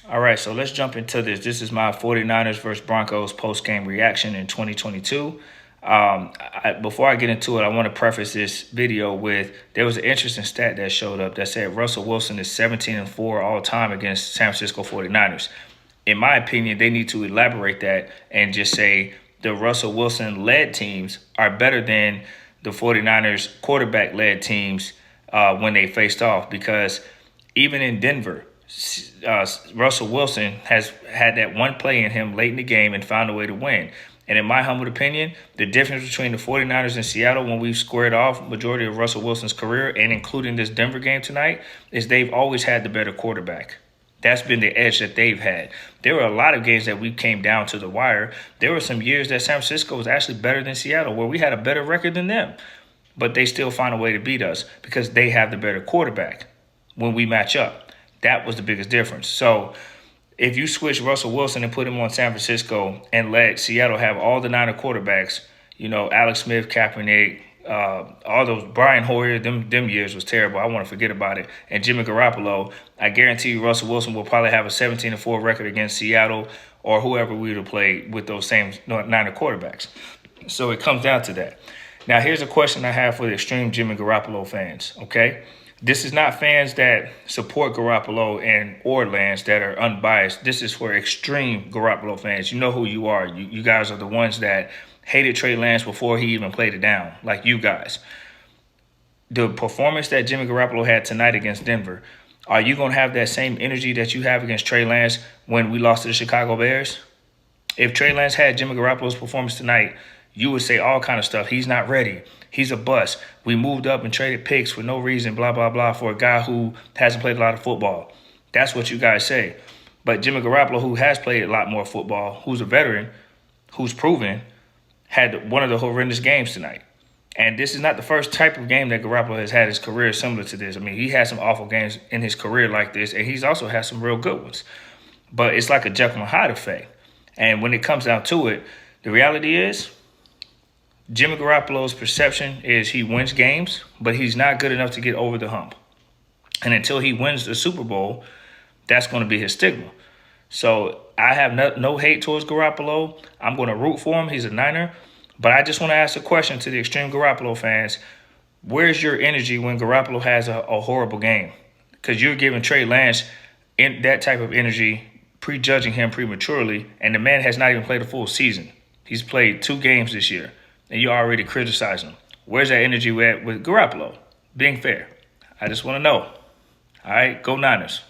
All right, so let's jump into this. This is my 49ers versus Broncos post-game reaction in 2022. Before I get into it, I want to preface this video with there was an interesting stat that showed up that said Russell Wilson is 17-4 all time against San Francisco 49ers. In my opinion, they need to elaborate that and just say the Russell Wilson-led teams are better than the 49ers quarterback-led teams when they faced off, because even in Denver, Russell Wilson has had that one play in him late in the game and found a way to win. And in my humble opinion, the difference between the 49ers and Seattle when we've squared off majority of Russell Wilson's career, and including this Denver game tonight, is they've always had the better quarterback. That's been the edge that they've had. There were a lot of games that we came down to the wire. There were some years that San Francisco was actually better than Seattle, where we had a better record than them. But they still find a way to beat us because they have the better quarterback when we match up. That was the biggest difference. So if you switch Russell Wilson and put him on San Francisco and let Seattle have all the Niner quarterbacks, Alex Smith, Kaepernick, all those, Brian Hoyer, them years was terrible. I want to forget about it. And Jimmy Garoppolo, I guarantee you Russell Wilson will probably have a 17-4 record against Seattle or whoever we would have played with those same Niner quarterbacks. So it comes down to that. Now, here's a question I have for the extreme Jimmy Garoppolo fans, okay? This is not fans that support Garoppolo and or Lance that are unbiased. This is for extreme Garoppolo fans. You know who you are. You guys are the ones that hated Trey Lance before he even played it down, like you guys. The performance that Jimmy Garoppolo had tonight against Denver, are you going to have that same energy that you have against Trey Lance when we lost to the Chicago Bears? If Trey Lance had Jimmy Garoppolo's performance tonight, you would say all kind of stuff. He's not ready. He's a bust. We moved up and traded picks for no reason, blah, blah, blah, for a guy who hasn't played a lot of football. That's what you guys say. But Jimmy Garoppolo, who has played a lot more football, who's a veteran, who's proven, had one of the horrendous games tonight. And this is not the first type of game that Garoppolo has had in his career similar to this. I mean, he had some awful games in his career like this, and he's also had some real good ones. But it's like a Jekyll and Hyde effect. And when it comes down to it, the reality is, Jimmy Garoppolo's perception is he wins games, but he's not good enough to get over the hump. And until he wins the Super Bowl, that's going to be his stigma. So I have no hate towards Garoppolo. I'm going to root for him. He's a Niner. But I just want to ask a question to the extreme Garoppolo fans. Where's your energy when Garoppolo has a horrible game? Because you're giving Trey Lance that type of energy, prejudging him prematurely, and the man has not even played a full season. He's played 2 games this year. And you're already criticizing him. Where's that energy at with Garoppolo? Being fair. I just want to know. All right, go Niners.